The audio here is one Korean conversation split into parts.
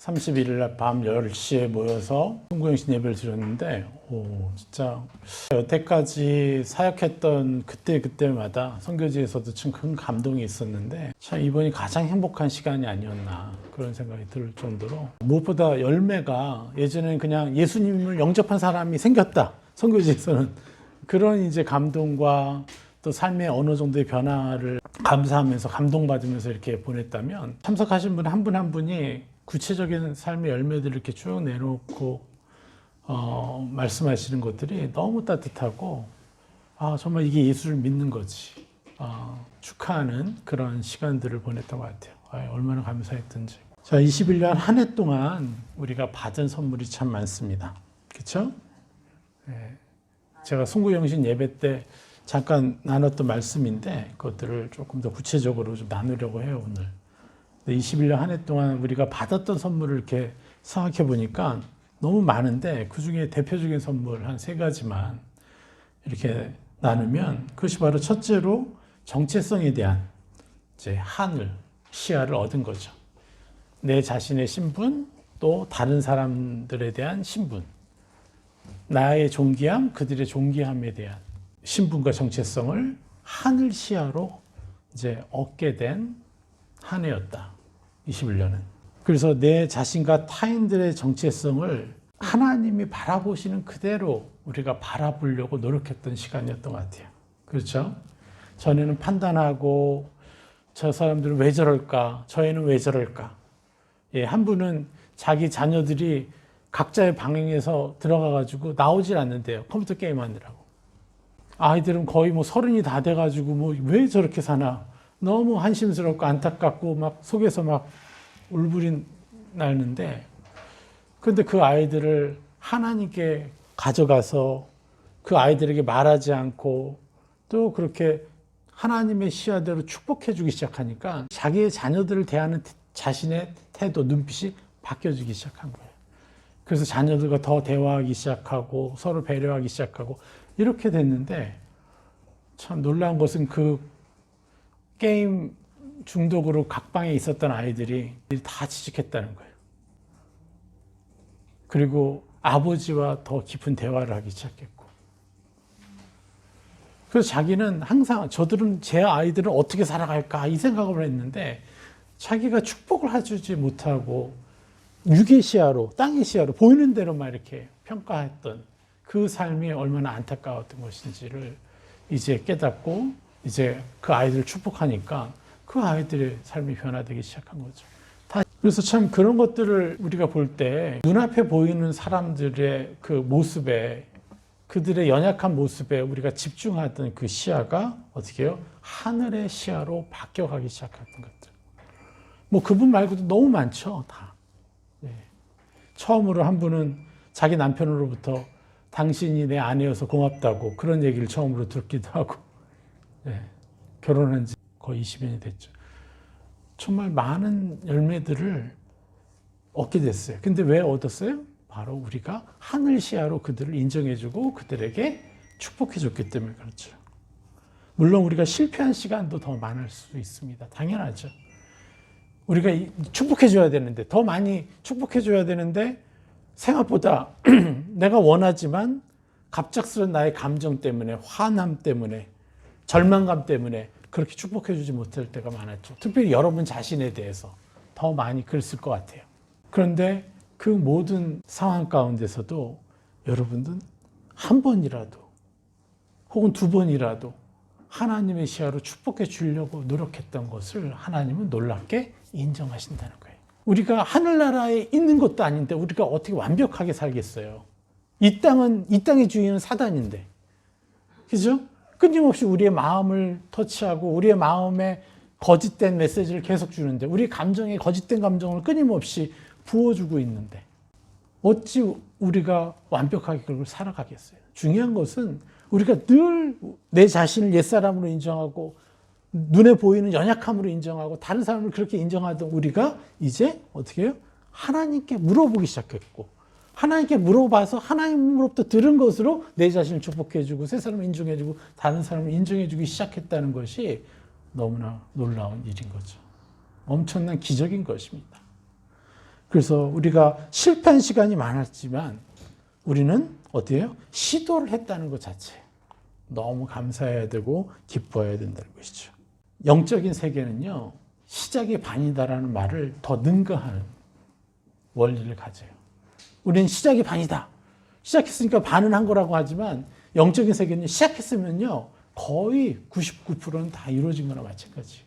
31일 날 밤 10시에 모여서 송구영신 예배를 드렸는데 진짜 여태까지 사역했던 그때마다 선교지에서도 참 큰 감동이 있었는데 참 이번이 가장 행복한 시간이 아니었나 그런 생각이 들 정도로 무엇보다 열매가 예전에는 그냥 예수님을 영접한 사람이 생겼다. 선교지에서는 그런 이제 감동과 또 삶의 어느 정도의 변화를 감사하면서 감동받으면서 이렇게 보냈다면 참석하신 분 한 분 한 분이 구체적인 삶의 열매들을 이렇게 쭉 내놓고 말씀하시는 것들이 너무 따뜻하고 정말 이게 예수를 믿는 거지 축하하는 그런 시간들을 보냈던 것 같아요. 얼마나 감사했던지. 자, 21년 한 해 동안 우리가 받은 선물이 참 많습니다. 그렇죠? 네. 제가 송구영신 예배 때 잠깐 나눴던 말씀인데 그것들을 조금 더 구체적으로 좀 나누려고 해요, 오늘. 21년 한 해 동안 우리가 받았던 선물을 이렇게 생각해 보니까 너무 많은데 그 중에 대표적인 선물 한 3가지만 이렇게 나누면 그것이 바로 첫째로 정체성에 대한 이제 하늘, 시야를 얻은 거죠. 내 자신의 신분, 또 다른 사람들에 대한 신분, 나의 존귀함, 그들의 존귀함에 대한 신분과 정체성을 하늘 시야로 이제 얻게 된 한 해였다. 21년은. 그래서 내 자신과 타인들의 정체성을 하나님이 바라보시는 그대로 우리가 바라보려고 노력했던 시간이었던 것 같아요. 그렇죠? 전에는 판단하고 저 사람들은 왜 저럴까? 저 애는 왜 저럴까? 한 분은 자기 자녀들이 각자의 방향에서 들어가가지고 나오질 않는데요. 컴퓨터 게임 하느라고. 아이들은 거의 30이 다 돼가지고 왜 저렇게 사나? 너무 한심스럽고 안타깝고 막 속에서 막 울분이 나는데 그런데 그 아이들을 하나님께 가져가서 그 아이들에게 말하지 않고 또 그렇게 하나님의 시야대로 축복해 주기 시작하니까 자기의 자녀들을 대하는 자신의 태도, 눈빛이 바뀌어지기 시작한 거예요. 그래서 자녀들과 더 대화하기 시작하고 서로 배려하기 시작하고 이렇게 됐는데 참 놀라운 것은 그 게임 중독으로 각 방에 있었던 아이들이 다 취직했다는 거예요. 그리고 아버지와 더 깊은 대화를 하기 시작했고. 그래서 자기는 항상 저들은 제 아이들은 어떻게 살아갈까 이 생각을 했는데 자기가 축복을 해주지 못하고 육의 시야로 땅의 시야로 보이는 대로만 이렇게 평가했던 그 삶이 얼마나 안타까웠던 것인지를 이제 깨닫고 이제 그 아이들을 축복하니까 그 아이들의 삶이 변화되기 시작한 거죠. 그래서 참 그런 것들을 우리가 볼 때 눈앞에 보이는 사람들의 그 모습에 그들의 연약한 모습에 우리가 집중하던 그 시야가 어떻게 해요? 하늘의 시야로 바뀌어가기 시작했던 것들. 그분 말고도 너무 많죠, 다. 처음으로 한 분은 자기 남편으로부터 당신이 내 아내여서 고맙다고 그런 얘기를 처음으로 듣기도 하고 결혼한 지 거의 20여 년이 됐죠. 정말 많은 열매들을 얻게 됐어요. 근데 왜 얻었어요? 바로 우리가 하늘 시야로 그들을 인정해주고 그들에게 축복해줬기 때문에 그렇죠. 물론 우리가 실패한 시간도 더 많을 수 있습니다. 당연하죠. 우리가 축복해줘야 되는데 더 많이 축복해줘야 되는데 생각보다 내가 원하지만 갑작스런 나의 감정 때문에 화남 때문에 절망감 때문에 그렇게 축복해주지 못할 때가 많았죠. 특별히 여러분 자신에 대해서 더 많이 그랬을 것 같아요. 그런데 그 모든 상황 가운데서도 여러분들은 한 번이라도 혹은 2번이라도 하나님의 시야로 축복해 주려고 노력했던 것을 하나님은 놀랍게 인정하신다는 거예요. 우리가 하늘나라에 있는 것도 아닌데 우리가 어떻게 완벽하게 살겠어요? 이 땅의 주인은 사단인데. 그죠? 끊임없이 우리의 마음을 터치하고 우리의 마음에 거짓된 메시지를 계속 주는데 우리 감정에 거짓된 감정을 끊임없이 부어주고 있는데 어찌 우리가 완벽하게 그걸 살아가겠어요? 중요한 것은 우리가 늘 내 자신을 옛사람으로 인정하고 눈에 보이는 연약함으로 인정하고 다른 사람을 그렇게 인정하던 우리가 이제 어떻게 해요? 하나님께 물어보기 시작했고 하나님께 물어봐서 하나님으로부터 들은 것으로 내 자신을 축복해주고 새 사람을 인정해주고 다른 사람을 인정해주기 시작했다는 것이 너무나 놀라운 일인 거죠. 엄청난 기적인 것입니다. 그래서 우리가 실패한 시간이 많았지만 우리는 어때요? 시도를 했다는 것 자체 너무 감사해야 되고 기뻐해야 된다는 것이죠. 영적인 세계는요, 시작이 반이다라는 말을 더 능가하는 원리를 가져요. 우리는 시작이 반이다. 시작했으니까 반은 한 거라고 하지만 영적인 세계는 시작했으면요, 거의 99%는 다 이루어진 거나 마찬가지예요.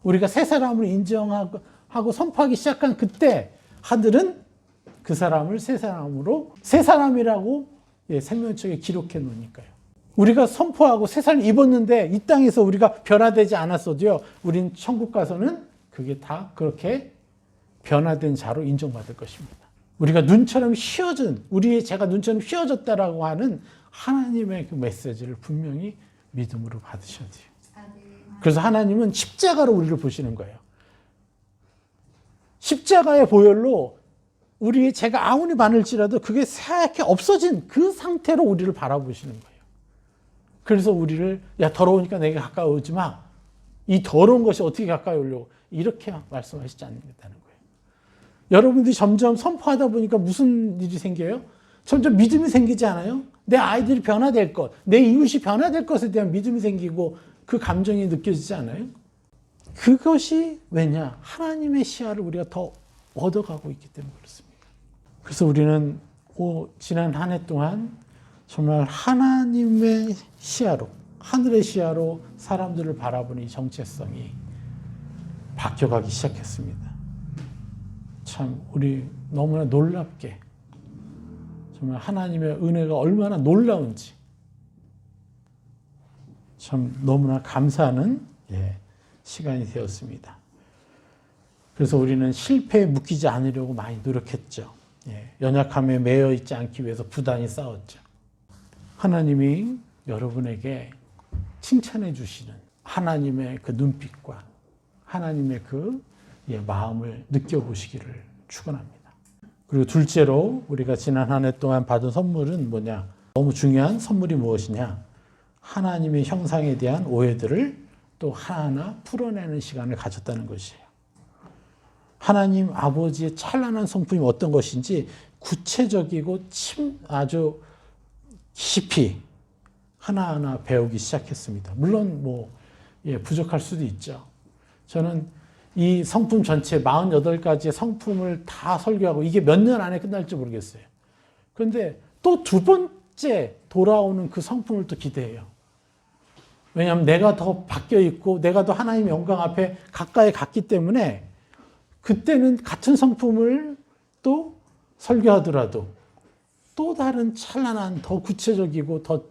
우리가 새 사람을 인정하고 선포하기 시작한 그때 하늘은 그 사람을 새 사람으로 새 사람이라고 생명책에 기록해 놓으니까요. 우리가 선포하고 새 사람 입었는데 이 땅에서 우리가 변화되지 않았어도요, 우린 천국 가서는 그게 다 그렇게 변화된 자로 인정받을 것입니다. 우리가 눈처럼 휘어진, 우리의 죄가 눈처럼 휘어졌다라고 하는 하나님의 그 메시지를 분명히 믿음으로 받으셔야 돼요. 그래서 하나님은 십자가로 우리를 보시는 거예요. 십자가의 보혈로 우리의 죄가 아무리 많을지라도 그게 새하얗게 없어진 그 상태로 우리를 바라보시는 거예요. 그래서 우리를 야 더러우니까 내게 가까이 오지 마. 이 더러운 것이 어떻게 가까이 오려고 이렇게 말씀하시지 않는다는 거예요. 여러분들이 점점 선포하다 보니까 무슨 일이 생겨요? 점점 믿음이 생기지 않아요? 내 아이들이 변화될 것, 내 이웃이 변화될 것에 대한 믿음이 생기고 그 감정이 느껴지지 않아요? 그것이 왜냐? 하나님의 시야를 우리가 더 얻어가고 있기 때문에 그렇습니다. 그래서 우리는 지난 한 해 동안 정말 하나님의 시야로, 하늘의 시야로 사람들을 바라보는 이 정체성이 바뀌어가기 시작했습니다. 참 우리 너무나 놀랍게 정말 하나님의 은혜가 얼마나 놀라운지 참 너무나 감사하는 시간이 되었습니다. 그래서 우리는 실패에 묶이지 않으려고 많이 노력했죠. 연약함에 매여 있지 않기 위해서 부단히 싸웠죠. 하나님이 여러분에게 칭찬해 주시는 하나님의 그 눈빛과 하나님의 그 마음을 느껴보시기를 축원합니다. 그리고 둘째로 우리가 지난 한 해 동안 받은 선물은 뭐냐? 너무 중요한 선물이 무엇이냐? 하나님의 형상에 대한 오해들을 또 하나하나 풀어내는 시간을 가졌다는 것이에요. 하나님 아버지의 찬란한 성품이 어떤 것인지 구체적이고 아주 깊이 하나하나 배우기 시작했습니다. 물론 부족할 수도 있죠. 저는 이 성품 전체 48가지의 성품을 다 설교하고 이게 몇 년 안에 끝날지 모르겠어요. 그런데 또 두 번째 돌아오는 그 성품을 또 기대해요. 왜냐하면 내가 더 바뀌어 있고 내가 더 하나님의 영광 앞에 가까이 갔기 때문에 그때는 같은 성품을 또 설교하더라도 또 다른 찬란한 더 구체적이고 더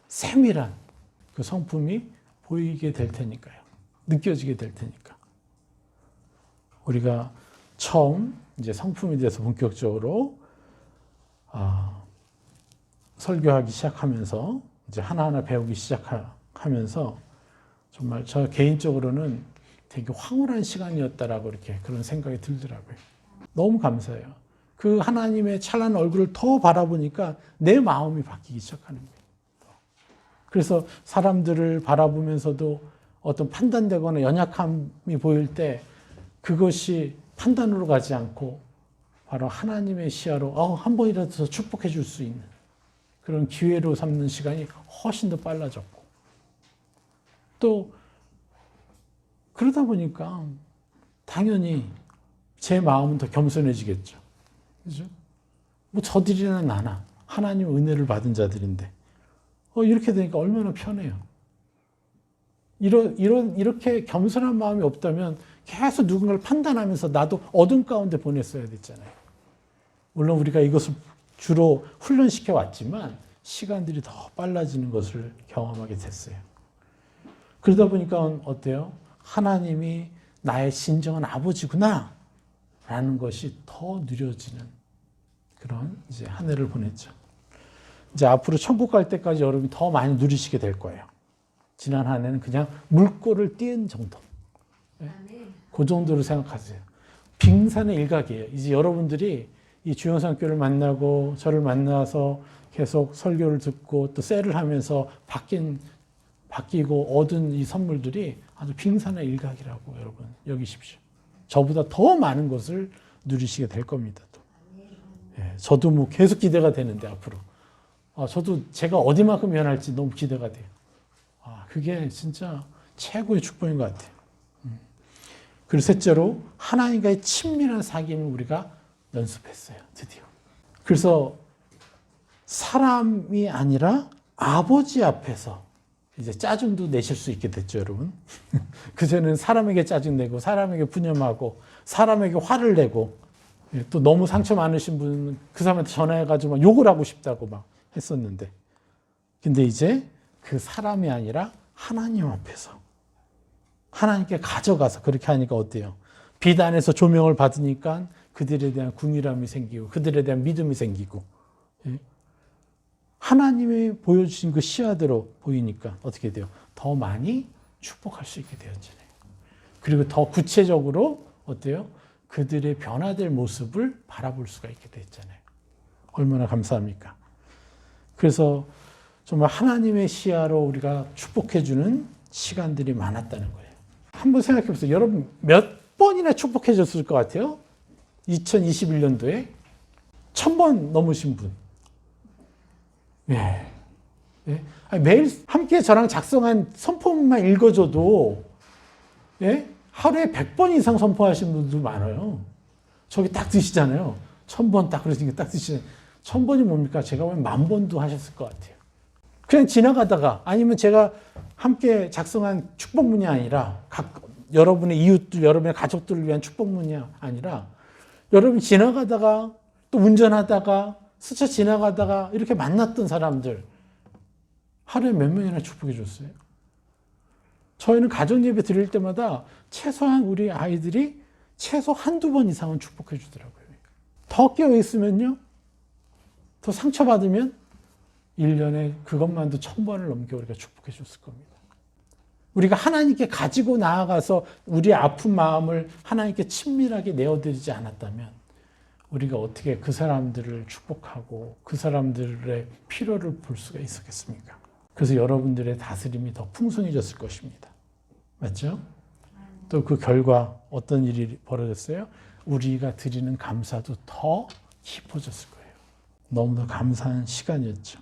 세밀한 그 성품이 보이게 될 테니까요. 느껴지게 될 테니까. 우리가 처음 이제 성품에 대해서 본격적으로 설교하기 시작하면서 이제 하나하나 배우기 시작하면서 정말 저 개인적으로는 되게 황홀한 시간이었다라고 이렇게 그런 생각이 들더라고요. 너무 감사해요. 그 하나님의 찬란한 얼굴을 더 바라보니까 내 마음이 바뀌기 시작하는 거예요. 그래서 사람들을 바라보면서도 어떤 판단되거나 연약함이 보일 때 그것이 판단으로 가지 않고 바로 하나님의 시야로 한 번이라도 더 축복해 줄 수 있는 그런 기회로 삼는 시간이 훨씬 더 빨라졌고 또 그러다 보니까 당연히 제 마음은 더 겸손해지겠죠. 그죠? 저들이나 나나 하나님 은혜를 받은 자들인데 이렇게 되니까 얼마나 편해요. 이렇게 겸손한 마음이 없다면 계속 누군가를 판단하면서 나도 어둠 가운데 보냈어야 됐잖아요. 물론 우리가 이것을 주로 훈련시켜 왔지만 시간들이 더 빨라지는 것을 경험하게 됐어요. 그러다 보니까 어때요? 하나님이 나의 진정한 아버지구나 라는 것이 더 느려지는 그런 이제 한 해를 보냈죠. 이제 앞으로 천국 갈 때까지 여러분이 더 많이 누리시게 될 거예요. 지난 한 해는 그냥 물꼬를 띄운 정도. 그 정도로 생각하세요. 빙산의 일각이에요. 이제 여러분들이 이 주영상 교회를 만나고 저를 만나서 계속 설교를 듣고 또 셀을 하면서 바뀌고 얻은 이 선물들이 아주 빙산의 일각이라고 여러분 여기십시오. 저보다 더 많은 것을 누리시게 될 겁니다. 또. 예, 저도 뭐 계속 기대가 되는데 앞으로. 저도 제가 어디만큼 변할지 너무 기대가 돼요. 그게 진짜 최고의 축복인 것 같아요. 그리고 셋째로 하나님과의 친밀한 사귐을 우리가 연습했어요. 드디어. 그래서 사람이 아니라 아버지 앞에서 이제 짜증도 내실 수 있게 됐죠, 여러분. 그전에는 사람에게 짜증내고 사람에게 푸념하고 사람에게 화를 내고 또 너무 상처 많으신 분은 그 사람한테 전화해가지고 막 욕을 하고 싶다고 막 했었는데, 근데 이제 그 사람이 아니라 하나님 앞에서 하나님께 가져가서 그렇게 하니까 어때요? 빛 안에서 조명을 받으니까 그들에 대한 궁휼함이 생기고 그들에 대한 믿음이 생기고, 하나님이 보여주신 그 시야대로 보이니까 어떻게 돼요? 더 많이 축복할 수 있게 되었잖아요. 그리고 더 구체적으로 어때요? 그들의 변화될 모습을 바라볼 수가 있게 됐잖아요. 얼마나 감사합니까? 그래서 정말 하나님의 시야로 우리가 축복해주는 시간들이 많았다는 거예요. 한번 생각해 보세요. 여러분 몇 번이나 축복해 줬을 것 같아요? 2021년도에 1000번 넘으신 분. 예. 예. 매일 함께 저랑 작성한 선포문만 읽어줘도, 예? 하루에 100번 이상 선포하신 분도 많아요. 저기 딱 드시잖아요. 1000번 딱 그러시니까 딱 드시잖아요. 1000번이 뭡니까? 제가 보면 10,000번도 하셨을 것 같아요. 그냥 지나가다가, 아니면 제가 함께 작성한 축복문이 아니라 여러분의 이웃들, 여러분의 가족들을 위한 축복문이 아니라 여러분이 지나가다가 또 운전하다가 스쳐 지나가다가 이렇게 만났던 사람들 하루에 몇 명이나 축복해 줬어요? 저희는 가정예배 드릴 때마다 최소한 우리 아이들이 최소 한두 번 이상은 축복해 주더라고요. 더 깨어있으면요, 더 상처받으면 1년에 그것만도 1000번을 넘게 우리가 축복해 줬을 겁니다. 우리가 하나님께 가지고 나아가서 우리의 아픈 마음을 하나님께 친밀하게 내어드리지 않았다면 우리가 어떻게 그 사람들을 축복하고 그 사람들의 필요를 볼 수가 있었겠습니까? 그래서 여러분들의 다스림이 더 풍성해졌을 것입니다. 맞죠? 또 그 결과 어떤 일이 벌어졌어요? 우리가 드리는 감사도 더 깊어졌을 거예요. 너무나 감사한 시간이었죠.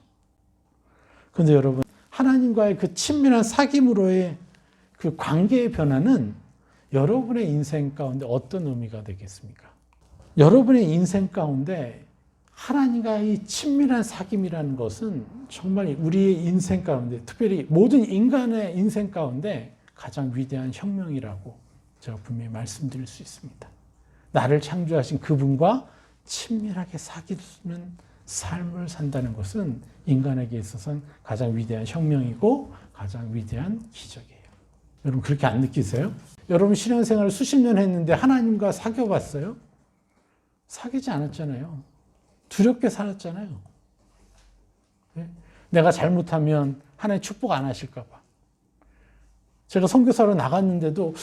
그런데 여러분, 하나님과의 그 친밀한 사귐으로의 그 관계의 변화는 여러분의 인생 가운데 어떤 의미가 되겠습니까? 여러분의 인생 가운데 하나님과의 친밀한 사귐이라는 것은 정말 우리의 인생 가운데, 특별히 모든 인간의 인생 가운데 가장 위대한 혁명이라고 제가 분명히 말씀드릴 수 있습니다. 나를 창조하신 그분과 친밀하게 사귀는 삶을 산다는 것은 인간에게 있어서는 가장 위대한 혁명이고 가장 위대한 기적이에요. 여러분 그렇게 안 느끼세요? 여러분 신앙생활을 수십 년 했는데 하나님과 사귀어봤어요? 사귀지 않았잖아요. 두렵게 살았잖아요. 내가 잘못하면 하나님 축복 안 하실까 봐. 제가 선교사로 나갔는데도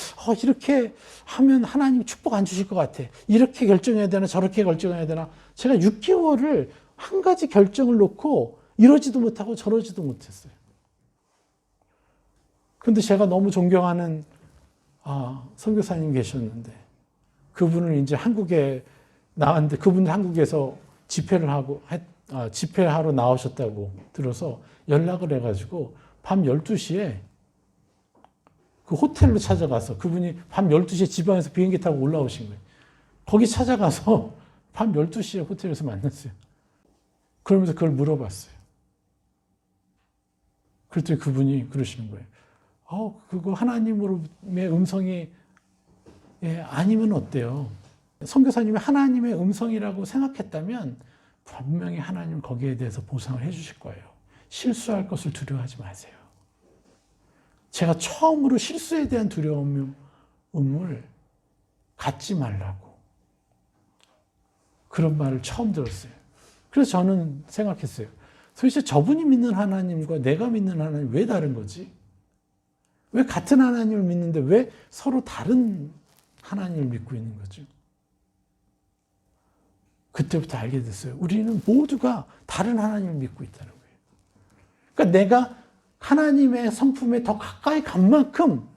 이렇게 하면 하나님 축복 안 주실 것 같아. 이렇게 결정해야 되나 저렇게 결정해야 되나. 제가 6개월을 한 가지 결정을 놓고 이러지도 못하고 저러지도 못했어요. 근데 제가 너무 존경하는 선교사님 계셨는데 그분을 이제 한국에 나왔는데 그분 한국에서 집회하러 나오셨다고 들어서 연락을 해가지고 밤 12시에 그 호텔로 찾아가서 그분이 밤 12시에 지방에서 비행기 타고 올라오신 거예요. 거기 찾아가서 밤 12시에 호텔에서 만났어요. 그러면서 그걸 물어봤어요. 그랬더니 그분이 그러시는 거예요. 그거 하나님의 음성이 아니면 어때요? 선교사님이 하나님의 음성이라고 생각했다면 분명히 하나님 거기에 대해서 보상을 해주실 거예요. 실수할 것을 두려워하지 마세요. 제가 처음으로 실수에 대한 두려움을 갖지 말라고 그런 말을 처음 들었어요. 그래서 저는 생각했어요. 도대체 저분이 믿는 하나님과 내가 믿는 하나님 왜 다른 거지? 왜 같은 하나님을 믿는데 왜 서로 다른 하나님을 믿고 있는 거죠? 그때부터 알게 됐어요. 우리는 모두가 다른 하나님을 믿고 있다는 거예요. 그러니까 내가 하나님의 성품에 더 가까이 간 만큼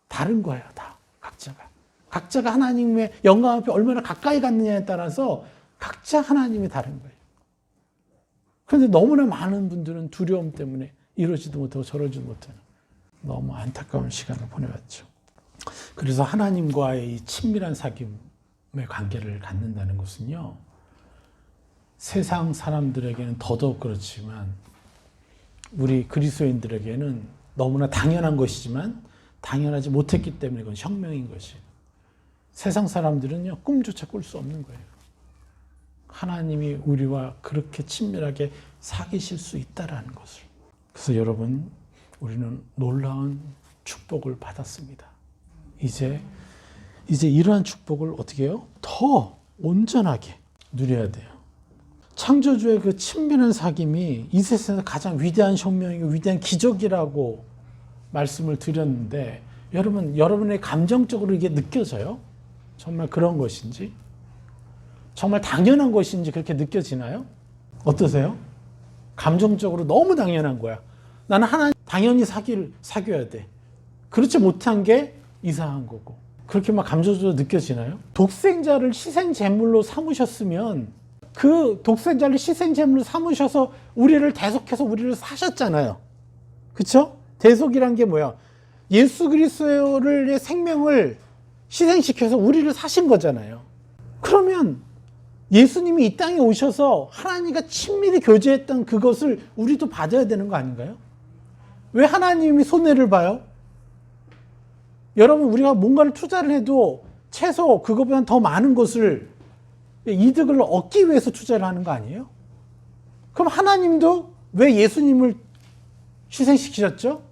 다른 거예요. 다 각자가. 각자가 하나님의 영광 앞에 얼마나 가까이 갔느냐에 따라서 각자 하나님이 다른 거예요. 그런데 너무나 많은 분들은 두려움 때문에 이러지도 못하고 저러지도 못하는 너무 안타까운 시간을 보내왔죠. 그래서 하나님과의 이 친밀한 사귐의 관계를 갖는다는 것은요, 세상 사람들에게는 더더욱 그렇지만 우리 그리스도인들에게는 너무나 당연한 것이지만 당연하지 못했기 때문에 그건 혁명인 것이에요. 세상 사람들은요, 꿈조차 꿀 수 없는 거예요. 하나님이 우리와 그렇게 친밀하게 사귀실 수 있다라는 것을. 그래서 여러분, 우리는 놀라운 축복을 받았습니다. 이제 이러한 축복을 어떻게 해요? 더 온전하게 누려야 돼요. 창조주의 그 친밀한 사귐이 이 세상에서 가장 위대한 혁명이고 위대한 기적이라고 말씀을 드렸는데, 여러분의 감정적으로 이게 느껴져요? 정말 그런 것인지? 정말 당연한 것인지 그렇게 느껴지나요? 어떠세요? 감정적으로 너무 당연한 거야. 나는 하나님 당연히 사귀어야 돼. 그렇지 못한 게 이상한 거고. 그렇게 막 감정적으로 느껴지나요? 독생자를 희생제물로 삼으셨으면 그 독생자를 희생제물로 삼으셔서 우리를 대속해서 우리를 사셨잖아요. 그렇죠? 대속이란 게 뭐야? 예수 그리스도의 생명을 희생시켜서 우리를 사신 거잖아요. 그러면 예수님이 이 땅에 오셔서 하나님과 친밀히 교제했던 그것을 우리도 받아야 되는 거 아닌가요? 왜 하나님이 손해를 봐요? 여러분, 우리가 뭔가를 투자를 해도 최소 그것보다 더 많은 것을 이득을 얻기 위해서 투자를 하는 거 아니에요? 그럼 하나님도 왜 예수님을 희생시키셨죠?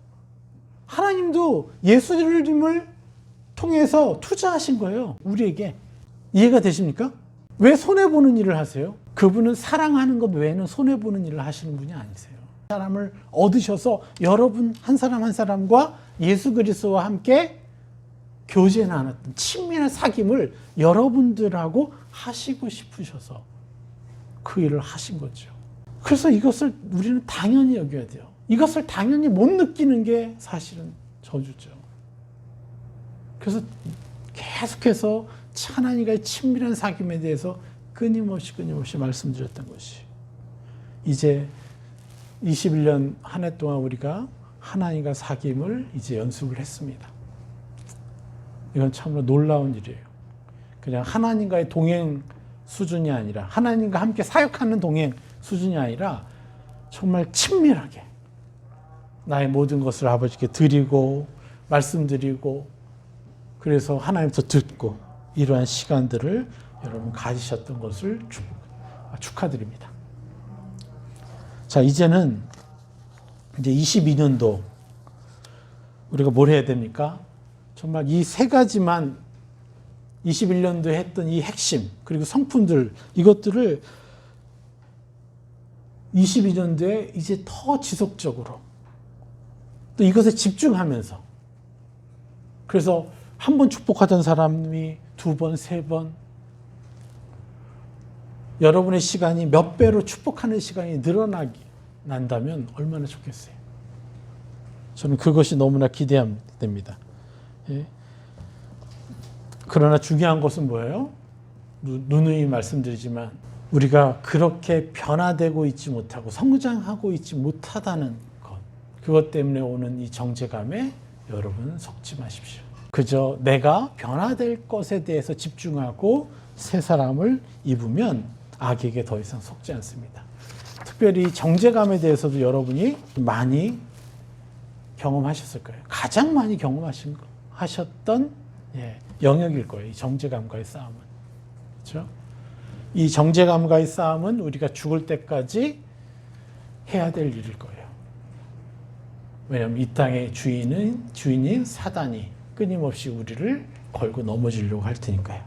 하나님도 예수님을 통해서 투자하신 거예요. 우리에게. 이해가 되십니까? 왜 손해보는 일을 하세요? 그분은 사랑하는 것 외에는 손해보는 일을 하시는 분이 아니세요. 사람을 얻으셔서 여러분 한 사람 한 사람과 예수 그리스도와 함께 교제 나눴던 친밀한 사귐을 여러분들하고 하시고 싶으셔서 그 일을 하신 거죠. 그래서 이것을 우리는 당연히 여겨야 돼요. 이것을 당연히 못 느끼는 게 사실은 저주죠. 그래서 계속해서 하나님과의 친밀한 사귐에 대해서 끊임없이 말씀드렸던 것이, 이제 21년 한 해 동안 우리가 하나님과 사귐을 이제 연습을 했습니다. 이건 참으로 놀라운 일이에요. 그냥 하나님과의 동행 수준이 아니라, 하나님과 함께 사역하는 동행 수준이 아니라 정말 친밀하게 나의 모든 것을 아버지께 드리고 말씀드리고, 그래서 하나님부터 듣고, 이러한 시간들을 여러분 가지셨던 것을 축하드립니다. 자, 이제는 이제 22년도 우리가 뭘 해야 됩니까? 정말 이 세 가지만 21년도에 했던 이 핵심, 그리고 성품들, 이것들을 22년도에 이제 더 지속적으로 또 이것에 집중하면서, 그래서 한 번 축복하던 사람이 두 번, 세 번, 여러분의 시간이 몇 배로 축복하는 시간이 난다면 얼마나 좋겠어요. 저는 그것이 너무나 기대됩니다. 예. 그러나 중요한 것은 뭐예요? 누누이 말씀드리지만 우리가 그렇게 변화되고 있지 못하고 성장하고 있지 못하다는 것, 그것 때문에 오는 이 정죄감에 여러분 속지 마십시오. 그저 내가 변화될 것에 대해서 집중하고 새 사람을 입으면 악에게 더 이상 속지 않습니다. 특별히 정죄감에 대해서도 여러분이 많이 경험하셨을 거예요. 가장 많이 경험하셨던 영역일 거예요. 이 정죄감과의 싸움은. 그렇죠? 이 정죄감과의 싸움은 우리가 죽을 때까지 해야 될 일일 거예요. 왜냐하면 이 땅의 주인인 사단이 끊임없이 우리를 걸고 넘어지려고 할 테니까요.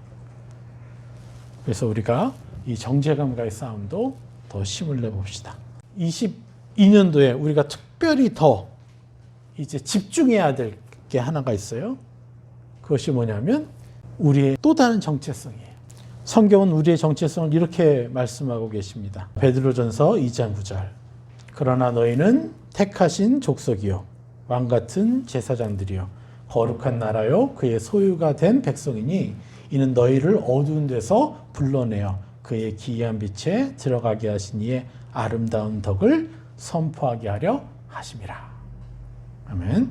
그래서 우리가 이 정죄감과의 싸움도 더 힘을 내봅시다. 22년도에 우리가 특별히 더 이제 집중해야 될 게 하나가 있어요. 그것이 뭐냐면 우리의 또 다른 정체성이에요. 성경은 우리의 정체성을 이렇게 말씀하고 계십니다. 베드로전서 2장 9절. 그러나 너희는 택하신 족속이요 왕 같은 제사장들이요 거룩한 나라요 그의 소유가 된 백성이니 이는 너희를 어두운 데서 불러내어 그의 기이한 빛에 들어가게 하신 이의 아름다운 덕을 선포하게 하려 하심이라. 아멘.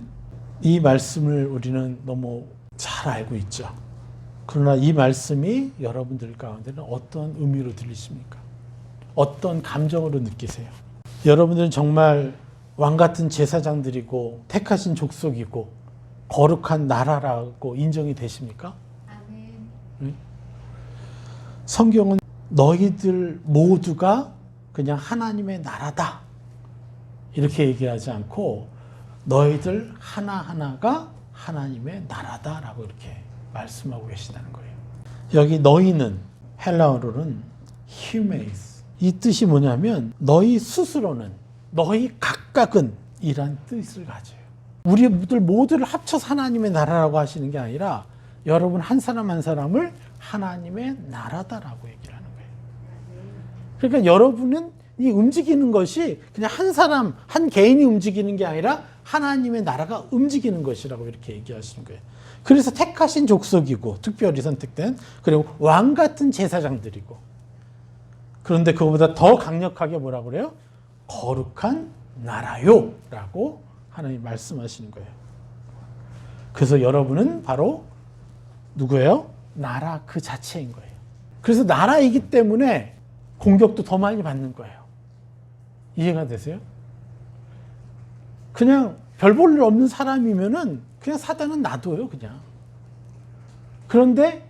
이 말씀을 우리는 너무 잘 알고 있죠. 그러나 이 말씀이 여러분들 가운데는 어떤 의미로 들리십니까? 어떤 감정으로 느끼세요? 여러분들은 정말 왕 같은 제사장들이고 택하신 족속이고 거룩한 나라라고 인정이 되십니까? 아멘. 성경은 너희들 모두가 그냥 하나님의 나라다 이렇게 얘기하지 않고 너희들 하나하나가 하나님의 나라다라고 이렇게 말씀하고 계시다는 거예요. 여기 너희는 헬라어로는 히메이스, 이 뜻이 뭐냐면 너희 스스로는, 너희 각각은 이란 뜻을 가져요. 우리들 모두를 합쳐서 하나님의 나라라고 하시는 게 아니라 여러분 한 사람 한 사람을 하나님의 나라다라고 얘기를 하는 거예요. 그러니까 여러분은 이 움직이는 것이 그냥 한 사람, 한 개인이 움직이는 게 아니라 하나님의 나라가 움직이는 것이라고 이렇게 얘기하시는 거예요. 그래서 택하신 족속이고 특별히 선택된, 그리고 왕 같은 제사장들이고, 그런데 그거보다 더 강력하게 뭐라고 그래요? 거룩한 나라요 라고 하나님 말씀하시는 거예요. 그래서 여러분은 바로 누구예요? 나라 그 자체인 거예요. 그래서 나라이기 때문에 공격도 더 많이 받는 거예요. 이해가 되세요? 그냥 별 볼 일 없는 사람이면은 그냥 사단은 놔둬요, 그냥. 그런데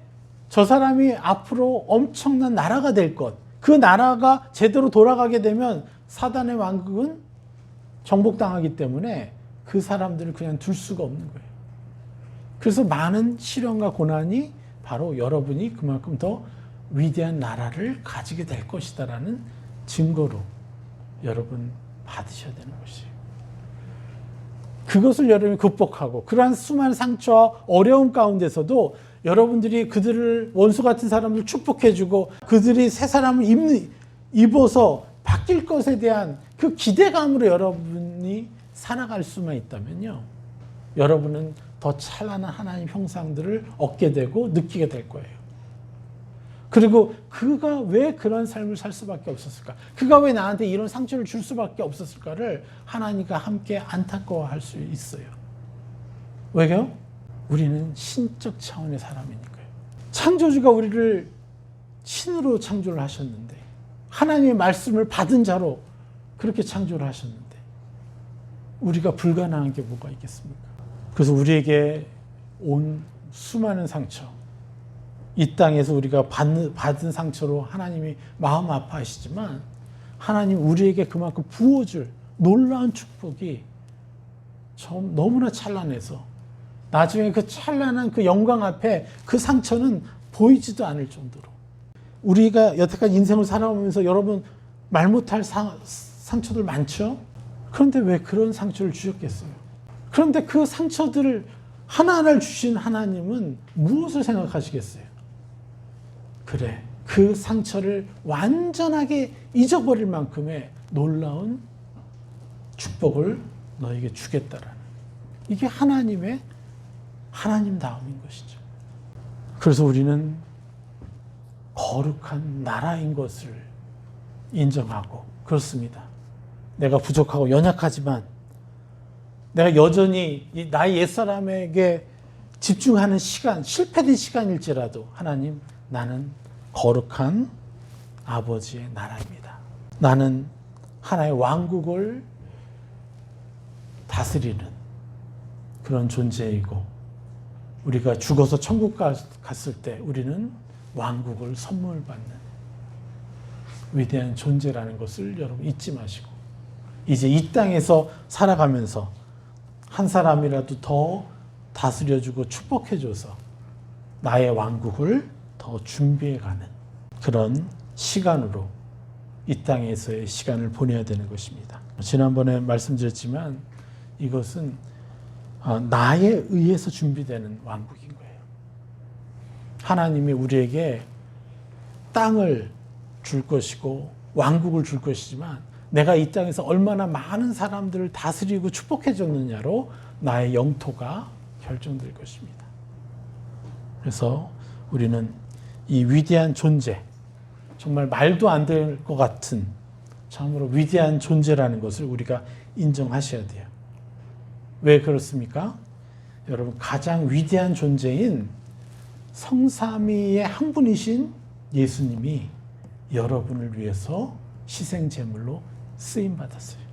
저 사람이 앞으로 엄청난 나라가 될 것, 그 나라가 제대로 돌아가게 되면 사단의 왕국은 정복당하기 때문에 그 사람들을 그냥 둘 수가 없는 거예요. 그래서 많은 시련과 고난이 바로 여러분이 그만큼 더 위대한 나라를 가지게 될 것이다라는 증거로 여러분 받으셔야 되는 것이에요. 그것을 여러분이 극복하고 그러한 수많은 상처와 어려움 가운데서도 여러분들이 그들을, 원수 같은 사람을 축복해주고 그들이 새 사람을 입어서 바뀔 것에 대한 그 기대감으로 여러분이 살아갈 수만 있다면요, 여러분은 더 찬란한 하나님 형상들을 얻게 되고 느끼게 될 거예요. 그리고 그가 왜 그런 삶을 살 수밖에 없었을까? 그가 왜 나한테 이런 상처를 줄 수밖에 없었을까를 하나님과 함께 안타까워할 수 있어요. 왜요? 우리는 신적 차원의 사람이니까요. 창조주가 우리를 신으로 창조를 하셨는데, 하나님의 말씀을 받은 자로 그렇게 창조를 하셨는데 우리가 불가능한 게 뭐가 있겠습니까? 그래서 우리에게 온 수많은 상처, 이 땅에서 우리가 받은 상처로 하나님이 마음 아파하시지만 하나님 우리에게 그만큼 부어줄 놀라운 축복이 너무나 찬란해서 나중에 그 찬란한 그 영광 앞에 그 상처는 보이지도 않을 정도로, 우리가 여태까지 인생을 살아오면서 여러분 말 못할 상처들 많죠? 그런데 왜 그런 상처를 주셨겠어요? 그런데 그 상처들을 하나하나를 주신 하나님은 무엇을 생각하시겠어요? 그래, 그 상처를 완전하게 잊어버릴 만큼의 놀라운 축복을 너에게 주겠다라는, 이게 하나님다움인 것이죠. 그래서 우리는 거룩한 나라인 것을 인정하고, 그렇습니다, 내가 부족하고 연약하지만 내가 여전히 나의 옛사람에게 집중하는 시간, 실패된 시간일지라도 하나님, 나는 거룩한 아버지의 나라입니다. 나는 하나의 왕국을 다스리는 그런 존재이고, 우리가 죽어서 천국 갔을 때 우리는 왕국을 선물 받는 위대한 존재라는 것을 여러분 잊지 마시고, 이제 이 땅에서 살아가면서 한 사람이라도 더 다스려주고 축복해줘서 나의 왕국을 더 준비해가는 그런 시간으로 이 땅에서의 시간을 보내야 되는 것입니다. 지난번에 말씀드렸지만 이것은 나에 의해서 준비되는 왕국인 거예요. 하나님이 우리에게 땅을 줄 것이고 왕국을 줄 것이지만 내가 이 땅에서 얼마나 많은 사람들을 다스리고 축복해 줬느냐로 나의 영토가 결정될 것입니다. 그래서 우리는 이 위대한 존재, 정말 말도 안 될 것 같은 참으로 위대한 존재라는 것을 우리가 인정하셔야 돼요. 왜 그렇습니까? 여러분, 가장 위대한 존재인 성삼위의 한 분이신 예수님이 여러분을 위해서 희생제물로 쓰임받았어요.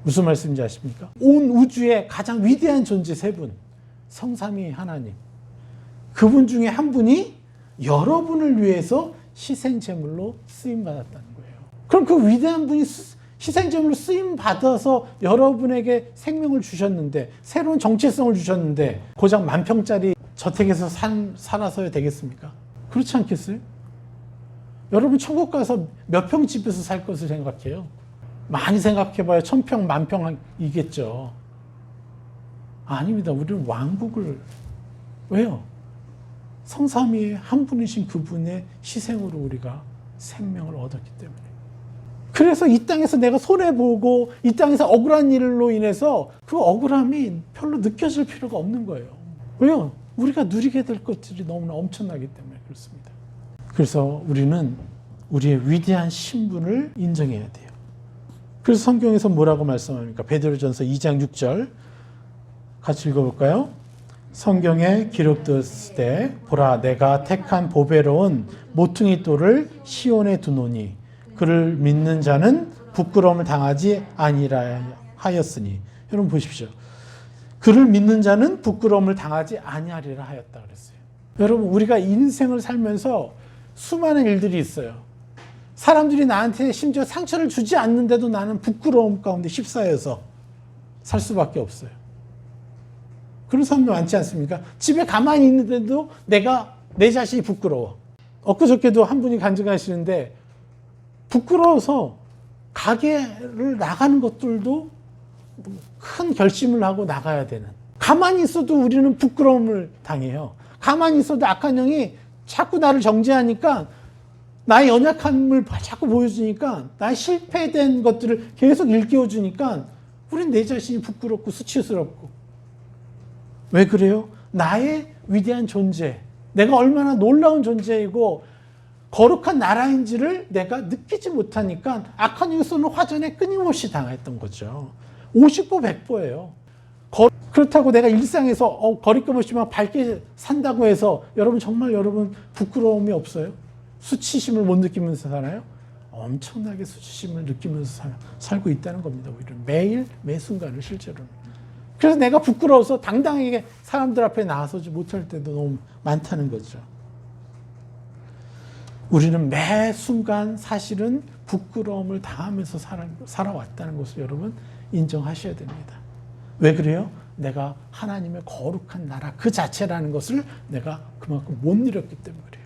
무슨 말씀인지 아십니까? 온 우주의 가장 위대한 존재 세 분, 성삼위 하나님, 그분 중에 한 분이 여러분을 위해서 희생제물로 쓰임받았다는 거예요. 그럼 그 위대한 분이 희생제물로 쓰임받아서 여러분에게 생명을 주셨는데, 새로운 정체성을 주셨는데, 고작 10,000평짜리 저택에서 살아서야 되겠습니까? 그렇지 않겠어요? 여러분 천국 가서 몇 평 집에서 살 것을 생각해요? 많이 생각해봐야 1,000평, 10,000평이겠죠. 아닙니다. 우리는 왕국을, 왜요? 성삼위의 한 분이신 그분의 희생으로 우리가 생명을 얻었기 때문에. 그래서 이 땅에서 내가 손해보고 이 땅에서 억울한 일로 인해서 그 억울함이 별로 느껴질 필요가 없는 거예요. 왜요? 우리가 누리게 될 것들이 너무나 엄청나기 때문에 그렇습니다. 그래서 우리는 우리의 위대한 신분을 인정해야 돼요. 그래서 성경에서 뭐라고 말씀합니까? 베드로전서 2장 6절 같이 읽어볼까요? 성경에 기록되었을 때 보라 내가 택한 보배로운 모퉁이 돌을 시온에 두노니 그를 믿는 자는 부끄러움을 당하지 아니라 하였으니. 여러분 보십시오. 그를 믿는 자는 부끄러움을 당하지 아니하리라 하였다 그랬어요. 여러분, 우리가 인생을 살면서 수많은 일들이 있어요. 사람들이 나한테 심지어 상처를 주지 않는데도 나는 부끄러움 가운데 휩싸여서 살 수밖에 없어요. 그런 사람도 많지 않습니까? 집에 가만히 있는데도 내 자신이 부끄러워. 엊그저께도 한 분이 간증하시는데 부끄러워서 가게를 나가는 것들도 큰 결심을 하고 나가야 되는. 가만히 있어도 우리는 부끄러움을 당해요. 가만히 있어도 악한 영이 자꾸 나를 정죄하니까, 나의 연약함을 자꾸 보여주니까, 나의 실패된 것들을 계속 일깨워주니까 우린 내 자신이 부끄럽고 수치스럽고. 왜 그래요? 나의 위대한 존재, 내가 얼마나 놀라운 존재이고 거룩한 나라인지를 내가 느끼지 못하니까 악한 영이 쏘는 화전에 끊임없이 당했던 거죠. 50보 100보예요. 그렇다고 내가 일상에서 거리낌 없이 막 밝게 산다고 해서 정말 여러분 부끄러움이 없어요? 수치심을 못 느끼면서 살아요? 엄청나게 수치심을 느끼면서 살고 있다는 겁니다. 우리는 매일 매 순간을 실제로는. 그래서 내가 부끄러워서 당당하게 사람들 앞에 나서지 못할 때도 너무 많다는 거죠. 우리는 매 순간 사실은 부끄러움을 당하면서 살아왔다는 것을 여러분 인정하셔야 됩니다. 왜 그래요? 내가 하나님의 거룩한 나라 그 자체라는 것을 내가 그만큼 못 누렸기 때문에 그래요.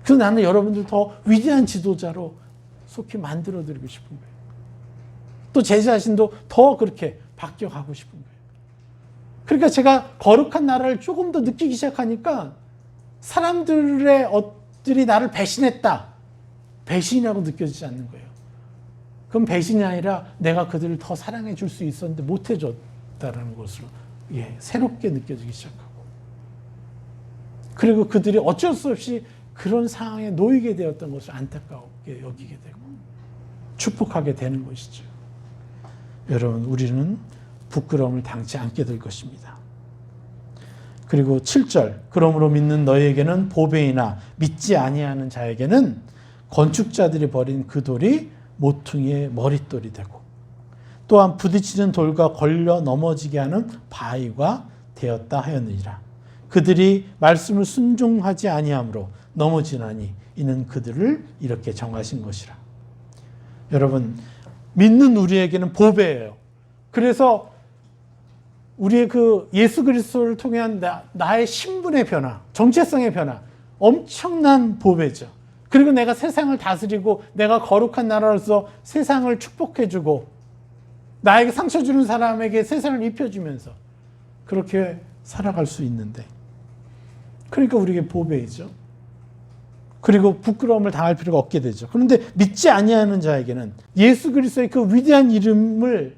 그래서 나는 여러분들 더 위대한 지도자로 속히 만들어드리고 싶은 거예요. 또 제 자신도 더 그렇게 바뀌어가고 싶은 거예요. 그러니까 제가 거룩한 나라를 조금 더 느끼기 시작하니까 사람들이 나를 배신했다. 배신이라고 느껴지지 않는 거예요. 그럼 배신이 아니라 내가 그들을 더 사랑해 줄 수 있었는데 못 해줬다는 것으로 새롭게 느껴지기 시작하고, 그리고 그들이 어쩔 수 없이 그런 상황에 놓이게 되었던 것을 안타깝게 여기게 되고 축복하게 되는 것이죠. 여러분, 우리는 부끄러움을 당치 않게 될 것입니다. 그리고 7절, 그러므로 믿는 너희에게는 보배이나 믿지 아니하는 자에게는 건축자들이 버린 그 돌이 모퉁이의 머릿돌이 되고 또한 부딪히는 돌과 걸려 넘어지게 하는 바위가 되었다 하였느니라. 그들이 말씀을 순종하지 아니함으로 넘어지나니 이는 그들을 이렇게 정하신 것이라. 여러분, 믿는 우리에게는 보배예요. 그래서 우리의 그 예수 그리스도를 통한 나의 신분의 변화, 정체성의 변화, 엄청난 보배죠. 그리고 내가 세상을 다스리고 내가 거룩한 나라로서 세상을 축복해주고 나에게 상처 주는 사람에게 세상을 입혀주면서 그렇게 살아갈 수 있는데, 그러니까 우리에게 보배이죠. 그리고 부끄러움을 당할 필요가 없게 되죠. 그런데 믿지 아니하는 자에게는 예수 그리스도의 그 위대한 이름을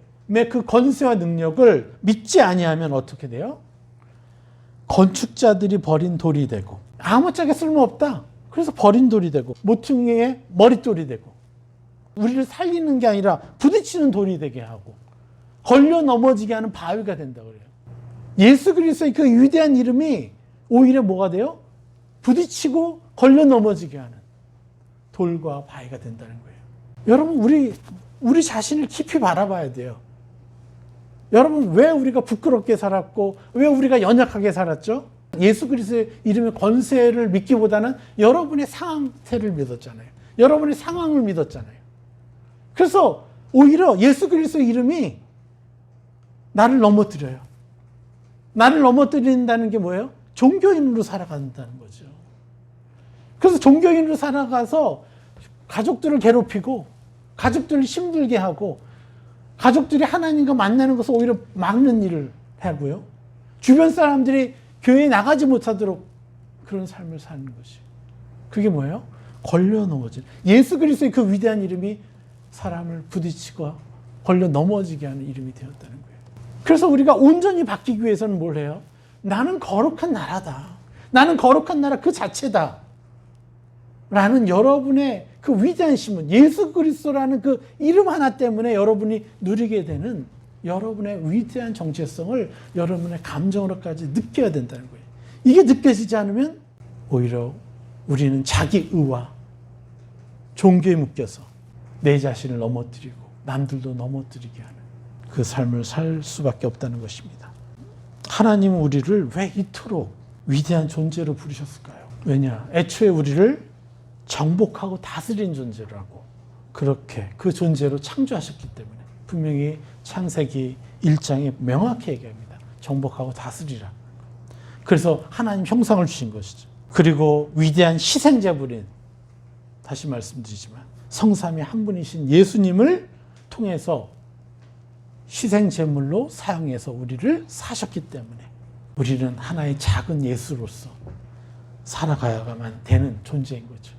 그 권세와 능력을 믿지 아니하면 어떻게 돼요? 건축자들이 버린 돌이 되고 아무짝에 쓸모없다. 그래서 버린 돌이 되고 모퉁이의 머릿돌이 되고 우리를 살리는 게 아니라 부딪히는 돌이 되게 하고 걸려 넘어지게 하는 바위가 된다 그래요. 예수 그리스도의 그 위대한 이름이 오히려 뭐가 돼요? 부딪히고 걸려 넘어지게 하는 돌과 바위가 된다는 거예요. 여러분 우리 자신을 깊이 바라봐야 돼요. 여러분 왜 우리가 부끄럽게 살았고 왜 우리가 연약하게 살았죠? 예수 그리스도의 이름의 권세를 믿기보다는 여러분의 상태를 믿었잖아요. 여러분의 상황을 믿었잖아요. 그래서 오히려 예수 그리스도의 이름이 나를 넘어뜨려요. 나를 넘어뜨린다는 게 뭐예요? 종교인으로 살아간다는 거죠. 그래서 종교인으로 살아가서 가족들을 괴롭히고 가족들을 힘들게 하고 가족들이 하나님과 만나는 것을 오히려 막는 일을 하고요. 주변 사람들이 교회에 나가지 못하도록 그런 삶을 사는 것이. 그게 뭐예요? 걸려 넘어진. 예수 그리스도의 그 위대한 이름이 사람을 부딪히고 걸려 넘어지게 하는 이름이 되었다는 거예요. 그래서 우리가 온전히 바뀌기 위해서는 뭘 해요? 나는 거룩한 나라다. 나는 거룩한 나라 그 자체다. 라는 여러분의 그 위대한 신분, 예수 그리스도라는 그 이름 하나 때문에 여러분이 누리게 되는 여러분의 위대한 정체성을 여러분의 감정으로까지 느껴야 된다는 거예요. 이게 느껴지지 않으면 오히려 우리는 자기 의와 종교에 묶여서 내 자신을 넘어뜨리고 남들도 넘어뜨리게 하는 그 삶을 살 수밖에 없다는 것입니다. 하나님은 우리를 왜 이토록 위대한 존재로 부르셨을까요? 왜냐? 애초에 우리를 정복하고 다스린 존재라고 그렇게 그 존재로 창조하셨기 때문에 분명히 창세기 1장에 명확히 얘기합니다. 정복하고 다스리라. 그래서 하나님 형상을 주신 것이죠. 그리고 위대한 희생자분인 다시 말씀드리지만 성삼위 한 분이신 예수님을 통해서 희생제물로 사용해서 우리를 사셨기 때문에 우리는 하나의 작은 예수로서 살아가야만 되는 존재인 거죠.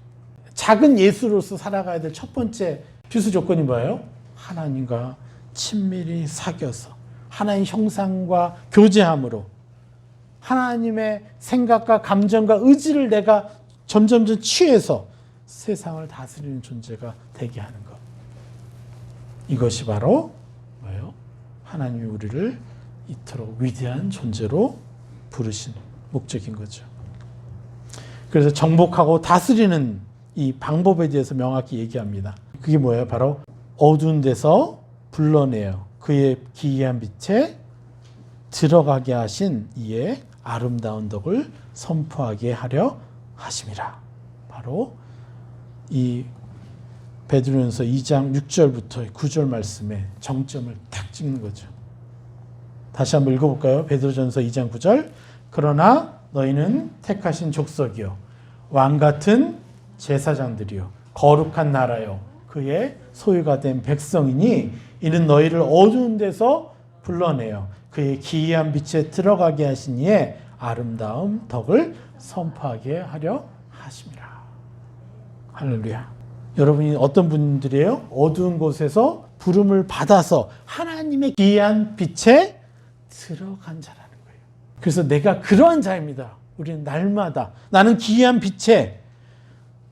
작은 예수로서 살아가야 될 첫 번째 필수 조건이 뭐예요? 하나님과 친밀히 사귀어서 하나님 형상과 교제함으로 하나님의 생각과 감정과 의지를 내가 점점점 취해서 세상을 다스리는 존재가 되게 하는 것. 이것이 바로 뭐예요? 하나님이 우리를 이토록 위대한 존재로 부르신 목적인 거죠. 그래서 정복하고 다스리는 이 방법에 대해서 명확히 얘기합니다. 그게 뭐예요? 바로 어두운 데서 불러내어 그의 기이한 빛에 들어가게 하신 이의 아름다운 덕을 선포하게 하려 하심이라. 바로 이 베드로전서 2장 6절부터 9절 말씀에 정점을 딱 찍는 거죠. 다시 한번 읽어볼까요? 베드로전서 2장 9절. 그러나 너희는 택하신 족속이요 왕같은 제사장들이요 거룩한 나라요 그의 소유가 된 백성이니 이는 너희를 어두운 데서 불러내어 그의 기이한 빛에 들어가게 하신 이의 아름다운 덕을 선포하게 하려 하심이라. 할렐루야. 여러분이 어떤 분들이에요? 어두운 곳에서 부름을 받아서 하나님의 기이한 빛에 들어간 자라는 거예요. 그래서 내가 그러한 자입니다. 우리는 날마다 나는 기이한 빛에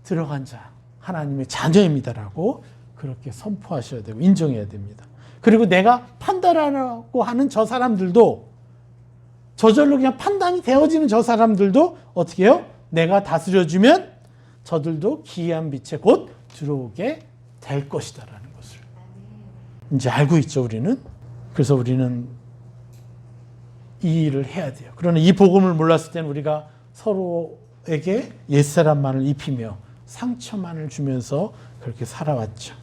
들어간 자, 하나님의 자녀입니다라고 그렇게 선포하셔야 되고 인정해야 됩니다. 그리고 내가 판단하라고 하는 저 사람들도 저절로 그냥 판단이 되어지는 저 사람들도 어떻게 해요? 내가 다스려주면 저들도 기이한 빛에 곧 들어오게 될 것이다라는 것을 이제 알고 있죠, 우리는. 그래서 우리는 이 일을 해야 돼요. 그러나 이 복음을 몰랐을 때는 우리가 서로에게 옛사람만을 입히며 상처만을 주면서 그렇게 살아왔죠.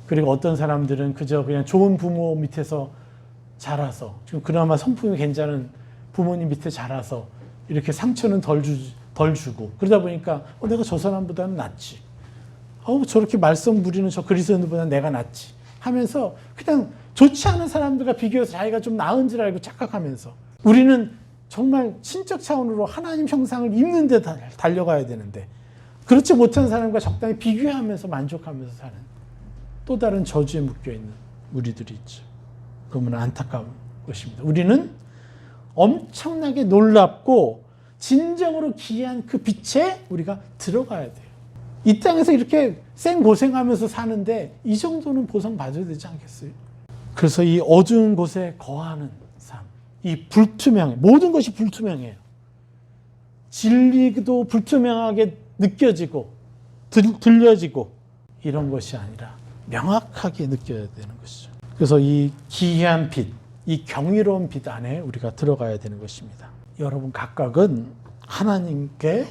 그리고 어떤 사람들은 그저 그냥 좋은 부모 밑에서 자라서 지금 그나마 성품이 괜찮은 부모님 밑에 자라서 이렇게 상처는 덜 주고 그러다 보니까 내가 저 사람보다는 낫지. 저렇게 말썽 부리는 저 그리스도인보다는 내가 낫지 하면서 그냥 좋지 않은 사람들과 비교해서 자기가 좀 나은 줄 알고 착각하면서 우리는 정말 신적 차원으로 하나님 형상을 입는 데 달려가야 되는데 그렇지 못한 사람과 적당히 비교하면서 만족하면서 사는 또 다른 저주에 묶여있는 우리들이 있죠. 너무나 안타까운 것입니다. 우리는 엄청나게 놀랍고 진정으로 기이한 그 빛에 우리가 들어가야 돼요. 이 땅에서 이렇게 생고생하면서 사는데 이 정도는 보상받아야 되지 않겠어요? 그래서 이 어두운 곳에 거하는 삶, 이 불투명, 모든 것이 불투명해요. 진리도 불투명하게 느껴지고 들려지고 이런 것이 아니라 명확하게 느껴야 되는 것이죠. 그래서 이 기이한 빛, 이 경이로운 빛 안에 우리가 들어가야 되는 것입니다. 여러분 각각은 하나님께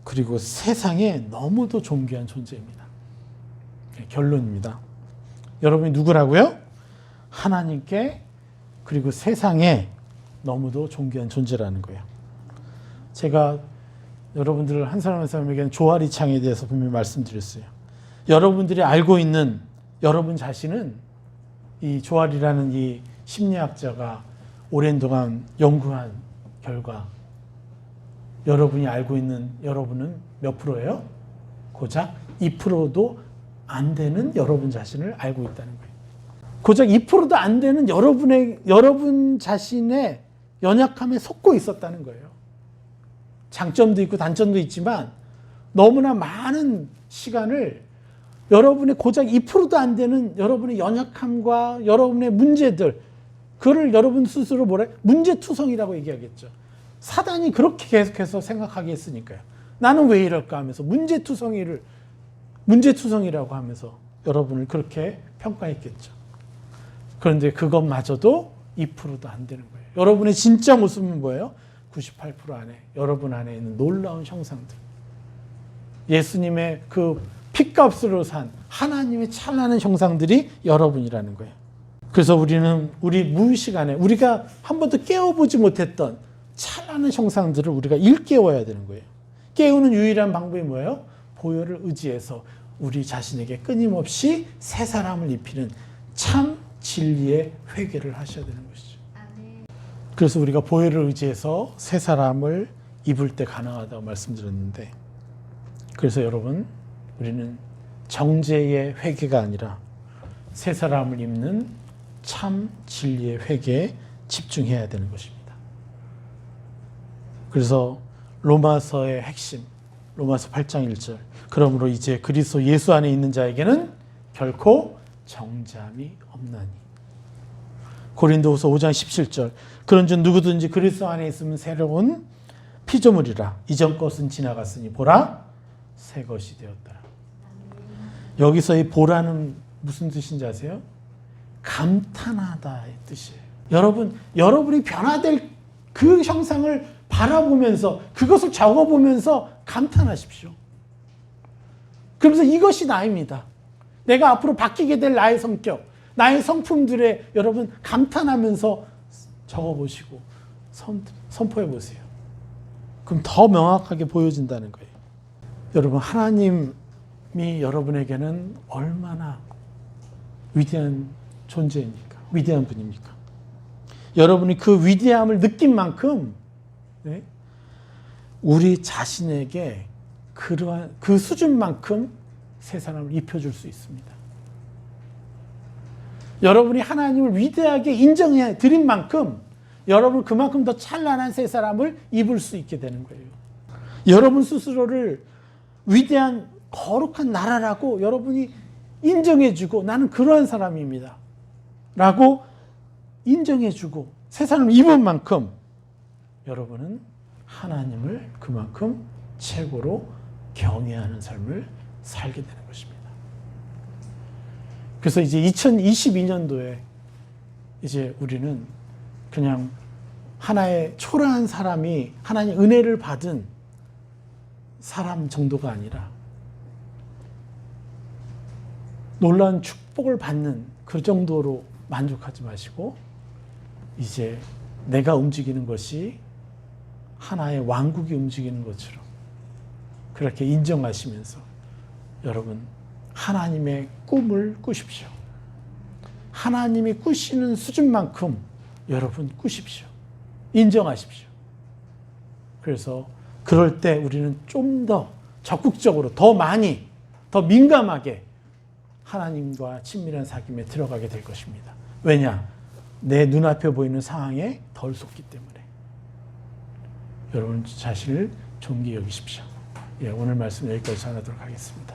그리고 세상에 너무도 존귀한 존재입니다. 결론입니다. 여러분이 누구라고요? 하나님께 그리고 세상에 너무도 존귀한 존재라는 거예요. 제가 여러분들 한 사람 한 사람에게는 조아리 창에 대해서 분명히 말씀드렸어요. 여러분들이 알고 있는 여러분 자신은 이 조아리라는 이 심리학자가 오랜 동안 연구한 결과 여러분이 알고 있는 여러분은 몇 프로예요? 고작 2%도 안 되는 여러분 자신을 알고 있다는 거예요. 고작 2%도 안 되는 여러분 자신의 연약함에 속고 있었다는 거예요. 장점도 있고 단점도 있지만 너무나 많은 시간을 여러분의 고작 2%도 안 되는 여러분의 연약함과 여러분의 문제들, 그걸 여러분 스스로 문제투성이라고 얘기하겠죠. 사단이 그렇게 계속해서 생각하게 했으니까요. 나는 왜 이럴까 하면서 문제투성이라고 하면서 여러분을 그렇게 평가했겠죠. 그런데 그것마저도 2%도 안 되는 거예요. 여러분의 진짜 모습은 뭐예요? 98% 안에, 여러분 안에 있는 놀라운 형상들. 예수님의 그 핏값으로 산 하나님의 찬란한 형상들이 여러분이라는 거예요. 그래서 우리는 우리 무의식 안에 우리가 한 번도 깨워보지 못했던 찬란한 형상들을 우리가 일깨워야 되는 거예요. 깨우는 유일한 방법이 뭐예요? 보혈을 의지해서 우리 자신에게 끊임없이 새 사람을 입히는 참 진리의 회개를 하셔야 되는 것이죠. 그래서 우리가 보혈을 의지해서 새 사람을 입을 때 가능하다고 말씀드렸는데, 그래서 여러분 우리는 정죄의 회개가 아니라 새 사람을 입는 참 진리의 회개에 집중해야 되는 것입니다. 그래서 로마서의 핵심, 로마서 8장 1절. 그러므로 이제 그리스도 예수 안에 있는 자에게는 결코 정죄함이 없나니. 고린도후서 5장 17절. 그런즉 누구든지 그리스도 안에 있으면 새로운 피조물이라. 이전 것은 지나갔으니 보라 새 것이 되었더라. 여기서 이 보라는 무슨 뜻인지 아세요? 감탄하다의 뜻이에요. 여러분이 변화될 그 형상을 바라보면서 그것을 적어보면서 감탄하십시오. 그러면서 이것이 나입니다. 내가 앞으로 바뀌게 될 나의 성격, 나의 성품들에 여러분 감탄하면서 적어보시고 선포해보세요. 그럼 더 명확하게 보여진다는 거예요. 여러분, 하나님이 여러분에게는 얼마나 위대한 존재입니까? 위대한 분입니까? 여러분이 그 위대함을 느낀 만큼 우리 자신에게 그러한 그 수준만큼 새 사람을 입혀줄 수 있습니다. 여러분이 하나님을 위대하게 인정해 드린 만큼 여러분 그만큼 더 찬란한 새 사람을 입을 수 있게 되는 거예요. 여러분 스스로를 위대한 거룩한 나라라고 여러분이 인정해주고 나는 그러한 사람입니다 라고 인정해주고 새 사람을 입은 만큼 여러분은 하나님을 그만큼 최고로 경외하는 삶을 살게 되는 것입니다. 그래서 이제 2022년도에 이제 우리는 그냥 하나의 초라한 사람이 하나님의 은혜를 받은 사람 정도가 아니라 놀라운 축복을 받는 그 정도로 만족하지 마시고 이제 내가 움직이는 것이 하나의 왕국이 움직이는 것처럼 그렇게 인정하시면서 여러분 하나님의 꿈을 꾸십시오. 하나님이 꾸시는 수준만큼 여러분 꾸십시오. 인정하십시오. 그래서 그럴 때 우리는 좀 더 적극적으로 더 많이 더 민감하게 하나님과 친밀한 사귐에 들어가게 될 것입니다. 왜냐? 내 눈앞에 보이는 상황에 덜 속기 때문에. 여러분 자신을 존귀 여기십시오. 예, 오늘 말씀 여기까지 전하도록 하겠습니다.